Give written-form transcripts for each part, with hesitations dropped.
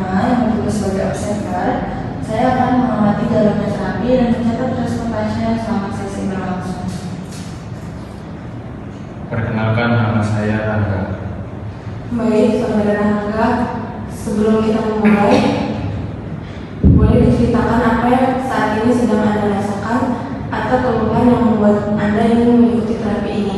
pertama yang bertugas sebagai observer, saya akan mengamati jalannya terapi dan mencatat respon pasien selama sesi berlangsung. Perkenalkan, nama saya Rangga. Baik, saudara Rangga, sebelum kita memulai, boleh diceritakan apa yang saat ini sedang Anda rasakan atau keluhan yang membuat Anda ingin mengikuti terapi ini?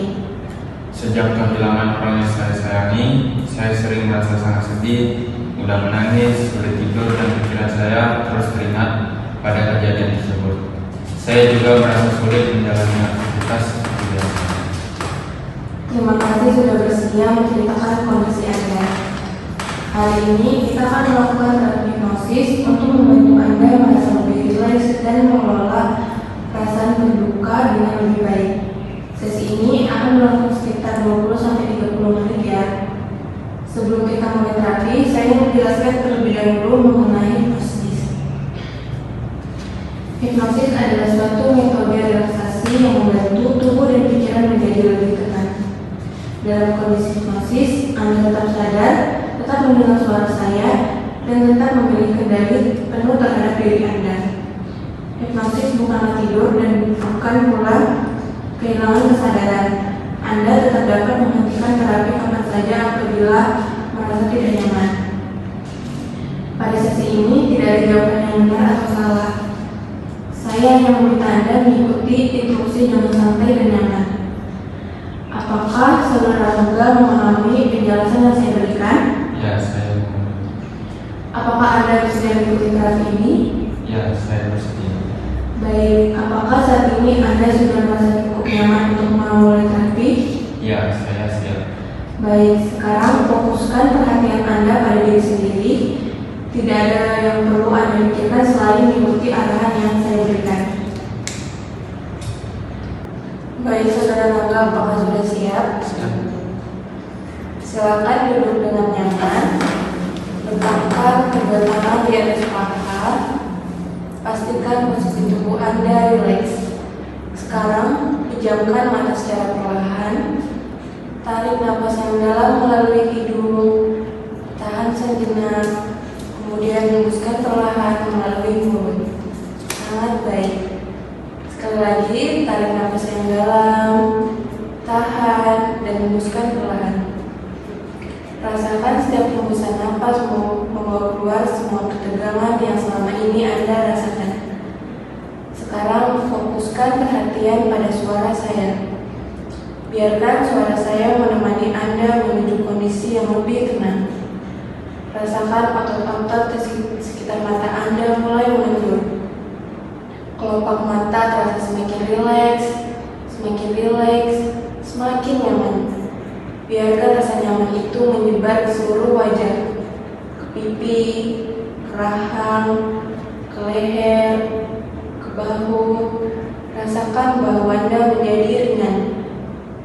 Sejak kehilangan orang yang saya sayangi, saya sering merasa sangat sedih, mudah menangis, sulit tidur, dan pikiran saya terus teringat pada kejadian tersebut. Saya juga merasa sulit menjalani aktivitas seperti biasa. Terima kasih sudah bersedia menceritakan kondisi Anda. Hari ini kita akan melakukan terapi hipnosis untuk membantu Anda merasa lebih rileks dan mengelola perasaan berduka dengan lebih baik. Sesi ini akan berlangsung sekitar 20-30 menit ya. Sebelum kita mulai terapi, saya ingin menjelaskan terlebih dahulu mengenai hipnosis. Hipnosis adalah suatu metode relaksasi yang membantu tubuh dan pikiran menjadi lebih tenang. Dalam kondisi hipnosis, Anda tetap sadar, tetap mendengar suara saya, dan tetap memiliki kendali penuh terhadap diri Anda. Hipnosis bukanlah tidur dan bukan pula kehilangan kesadaran. Anda tetap dapat menghentikan terapi kapan saja apabila merasa tidak nyaman. Pada sesi ini tidak ada jawaban yang benar atau salah. Saya hanya meminta Anda mengikuti instruksi dengan santai dan nyaman. Apakah saudara Rangga memahami penjelasan yang saya berikan? Ya, saya mengerti. Apakah Anda bersedia mengikuti terapi ini? Ya, saya bersedia. Baik, apakah saat ini Anda sudah merasa cukup nyaman untuk memulai terapi? Ya, saya siap. Baik, sekarang fokuskan perhatian Anda pada diri sendiri. Tidak ada yang perlu Anda pikirkan selain mengikuti arahan yang saya berikan. Baik, saudara Rangga, apakah sudah siap? Silakan duduk dengan nyaman. Letakkan kedua tangan di atas paha. Pastikan posisi tubuh Anda rileks. Sekarang, pejamkan mata secara perlahan. Tarik napas yang dalam melalui hidung. Tahan sejenak. Kemudian hembuskan perlahan melalui mulut. Sangat baik. Sekali lagi, tarik napas yang dalam. Tahan dan hembuskan perlahan. Rasakan setiap hembusan napas membawa keluar semua ketegangan yang selama ini Anda rasakan. Sekarang fokuskan perhatian pada suara saya. Biarkan suara saya menemani Anda menuju kondisi yang lebih tenang. Rasakan otot-otot di sekitar mata Anda mulai mengendur. Kelopak mata terasa semakin rileks, semakin nyaman. Biarkan rasa nyaman itu menyebar ke seluruh wajah, ke pipi, ke rahang, ke leher, ke bahu. Rasakan bahu Anda menjadi ringan.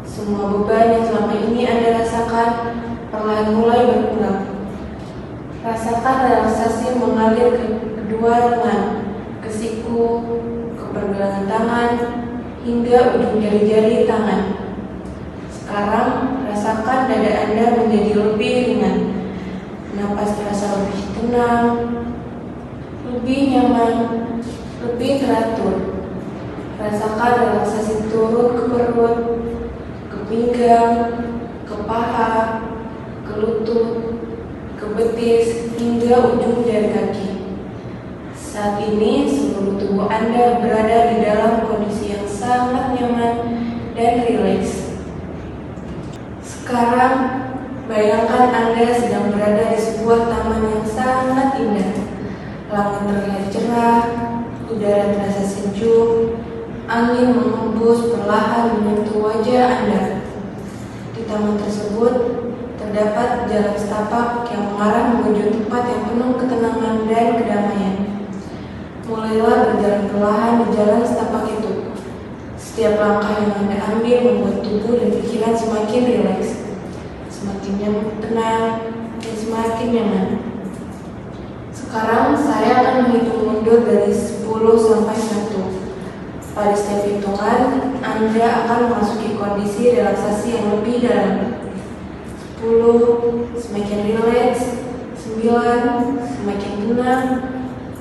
Semua beban yang selama ini Anda rasakan perlahan mulai berkurang. Rasakan relaksasi mengalir ke kedua lengan, ke siku, ke pergelangan tangan, hingga ujung jari-jari tangan. Sekarang, rasakan dada Anda menjadi lebih ringan. Napas terasa lebih tenang, lebih nyaman, lebih teratur. Rasakan relaksasi turun ke perut, ke pinggang, ke paha, ke lutut, ke betis, hingga ujung jari kaki. Saat ini, seluruh tubuh Anda berada di dalam kondisi yang sangat nyaman dan rileks. Sekarang, bayangkan Anda sedang berada di sebuah taman yang sangat indah. Langit terlihat cerah, udara terasa sejuk, angin menghembus perlahan menyentuh wajah Anda. Di taman tersebut, terdapat jalan setapak yang mengarah menuju tempat yang penuh ketenangan dan kedamaian. Mulailah berjalan perlahan di jalan setapak itu. Setiap langkah yang Anda ambil membuat tubuh dan pikiran semakin rileks, semakin tenang, dan semakin nyaman. Sekarang saya akan menghitung mundur dari 10 sampai 1. Pada setiap hitungan, Anda akan memasuki kondisi relaksasi yang lebih dalam. 10, semakin rileks, 9, 9. Semakin tenang.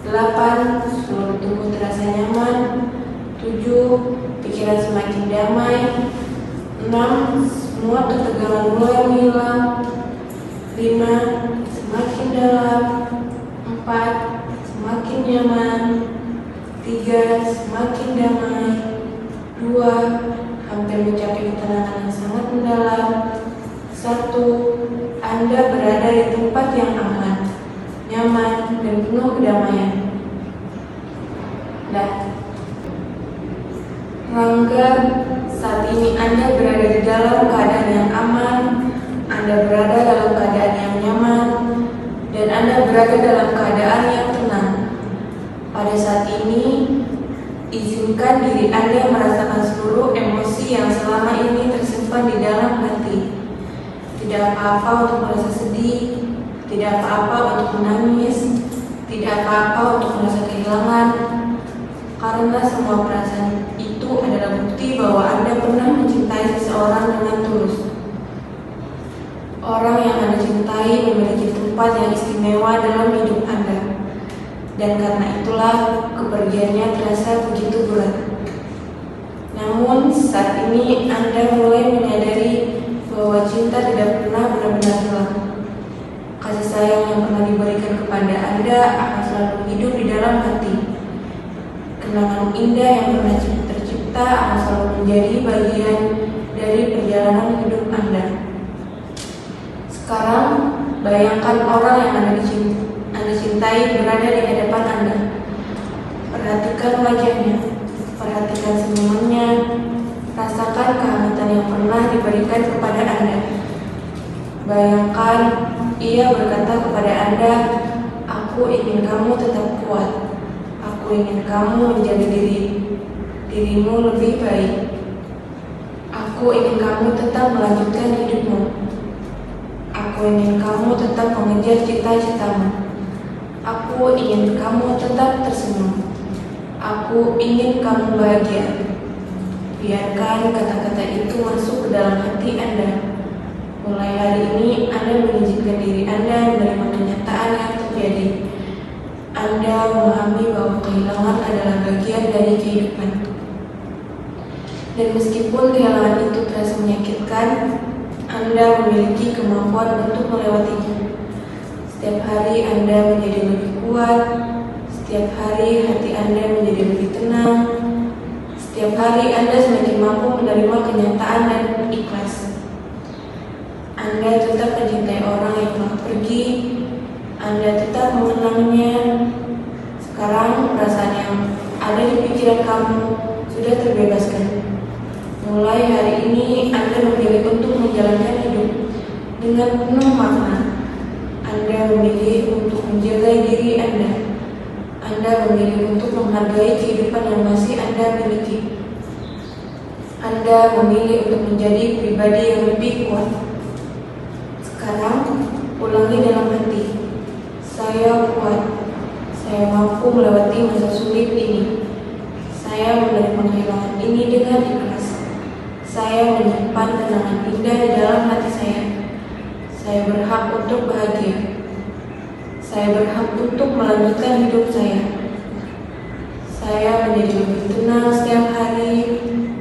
8. Seluruh tubuh terasa nyaman. 7. Pikiran semakin damai. 6. Semua ketegangan mulai menghilang. 5. Semakin dalam. 4. Semakin nyaman. 3. Semakin damai. 2. Hampir mencapai ketenangan yang sangat mendalam. 1. Anda berada di tempat yang aman, nyaman, dan penuh kedamaian. Rangga, saat ini Anda berada di dalam keadaan yang aman, Anda berada dalam keadaan yang nyaman, dan Anda berada dalam keadaan yang tenang. Pada saat ini, izinkan diri Anda merasakan seluruh emosi yang selama ini tersimpan di dalam hati. Tidak apa-apa untuk merasa sedih, tidak apa-apa untuk menangis, tidak apa-apa untuk merasa kehilangan, karena semua perasaan itu adalah bukti bahwa Anda pernah mencintai seseorang dengan tulus. Orang yang Anda cintai memiliki tempat yang istimewa dalam hidup Anda, dan karena itulah kepergiannya terasa begitu berat. Namun saat ini Anda mulai menyadari bahwa cinta tidak pernah benar-benar hilang. Kasih sayang yang pernah diberikan kepada Anda akan selalu hidup di dalam hati. Kenangan indah yang pernah tercipta akan selalu menjadi bagian dari perjalanan hidup Anda. Sekarang, bayangkan orang yang Anda cintai berada di hadapan Anda. Perhatikan wajahnya, perhatikan senyumannya, rasakan kehangatan yang pernah diberikan kepada Anda. Bayangkan ia berkata kepada Anda, "Aku ingin kamu tetap kuat. Aku ingin kamu menjadi dirimu lebih baik. Aku ingin kamu tetap melanjutkan hidupmu. Aku ingin kamu tetap mengejar cita-citamu. Aku ingin kamu tetap tersenyum. Aku ingin kamu bahagia." Biarkan kata-kata itu masuk ke dalam hati Anda. Mulai hari ini Anda mengizinkan diri Anda menerima kenyataan yang terjadi. Anda memahami bahwa kehilangan adalah bagian dari kehidupan. Dan meskipun kehilangan itu terasa menyakitkan, Anda memiliki kemampuan untuk melewatinya. Setiap hari Anda menjadi lebih kuat. Setiap hari hati Anda menjadi lebih tenang. Setiap hari Anda semakin mampu menerima kenyataan dan ikhlas. Anda tetap mencintai orang yang telah pergi. Anda tetap mengenangnya. Sekarang perasaan yang ada di pikiran kamu sudah terbebaskan. Mulai hari ini Anda memilih untuk menjalankan hidup dengan penuh makna. Anda memilih untuk menjaga diri Anda. Anda memilih untuk menghargai kehidupan yang masih Anda miliki. Anda memilih untuk menjadi pribadi yang lebih kuat. Sekarang, ulangi dalam hati. Saya kuat. Saya mampu melewati masa sulit ini. Saya menerima kehilangan ini dengan ikhlas. Saya menyimpan kenangan indah di dalam hati saya. Saya berhak untuk bahagia. Saya berhak untuk melanjutkan hidup saya. Saya menjadi lebih tenang setiap hari.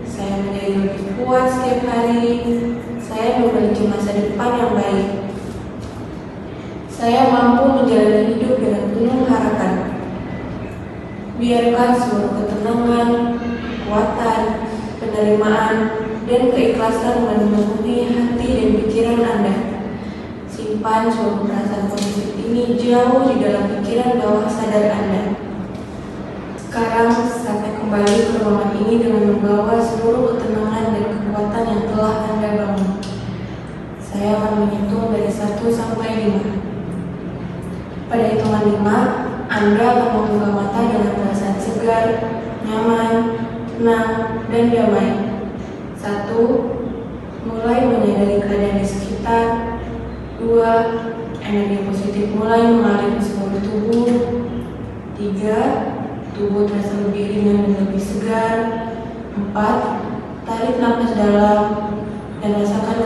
Saya menjadi lebih kuat setiap hari. Saya memiliki masa depan yang baik. Saya mampu menjalani hidup dengan penuh harapan. Biarkan seluruh ketenangan, kekuatan, penerimaan, dan keikhlasan memenuhi hati dan pikiran Anda. Simpan seluruh perasaan positif ini jauh di dalam pikiran bawah sadar Anda. Sekarang saatnya kembali ke ruangan ini dengan membawa seluruh ketenangan dan kekuatan yang telah Anda bangun. Saya akan menghitung dari 1 sampai 5. Pada hitungan 5, Anda akan membuka mata dengan perasaan segar, nyaman, tenang, dan damai. 1. Mulai menyadari keadaan di sekitar. 2. Energi positif mulai mengalir ke seluruh tubuh. 3. Tubuh terasa lebih ringan dan lebih segar. 4. Tarik nafas dalam dan rasakan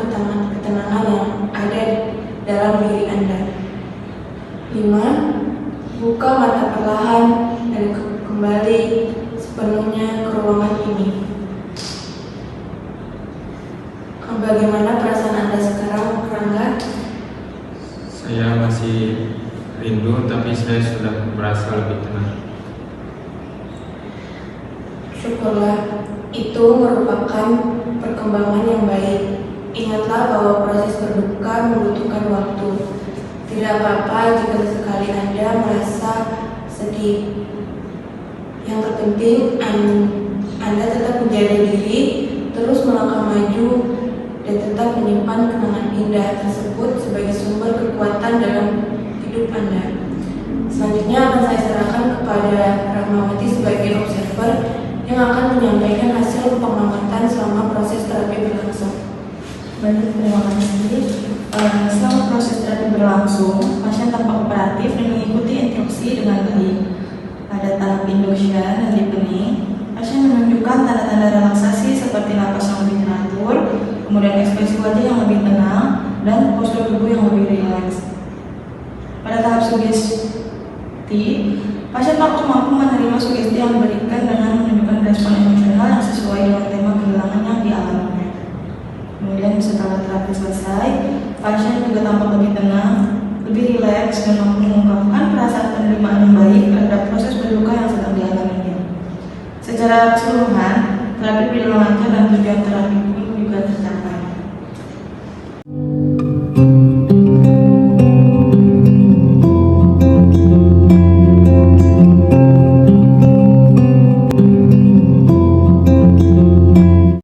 ketenangan yang ada dalam diri Anda. 5. Buka mata perlahan dan kembali sepenuhnya ke ruangan ini. Bagaimana perasaan Anda sekarang, Rangga? Saya masih rindu, tapi saya sudah merasa lebih tenang. Syukurlah, itu merupakan perkembangan yang baik. Ingatlah bahwa proses berduka membutuhkan waktu. Tidak apa-apa jika sekali Anda merasa sedih. Yang terpenting Anda tetap menjaga diri, terus melangkah maju, dan tetap menyimpan kenangan indah tersebut sebagai sumber kekuatan dalam hidup Anda. Selanjutnya akan saya serahkan kepada Rahmawati sebagai observer yang akan menyampaikan hasil pengamatan selama proses terapi berlangsung. Baik, terima kasih. Selama proses terapi berlangsung, pasien tampak kooperatif dan mengikuti instruksi dengan baik. Pada tahap induction dan deepening, pasien menunjukkan tanda-tanda relaksasi seperti napas yang lebih teratur, kemudian ekspresi wajah yang lebih tenang, dan postur tubuh yang lebih rileks. Pada tahap sugesti, pasien mampu menerima sugesti yang diberikan dengan menunjukkan respon emosional yang sesuai dengan tema kehilangan yang dialaminya. Kemudian setelah terapi selesai, pasien juga tampak lebih tenang, lebih rileks, dan mampu mengungkapkan perasaan penerimaan yang baik terhadap proses berduka yang sedang dialaminya. Secara keseluruhan, terapi berjalan lancar dan tujuan terapi pun juga tercapai.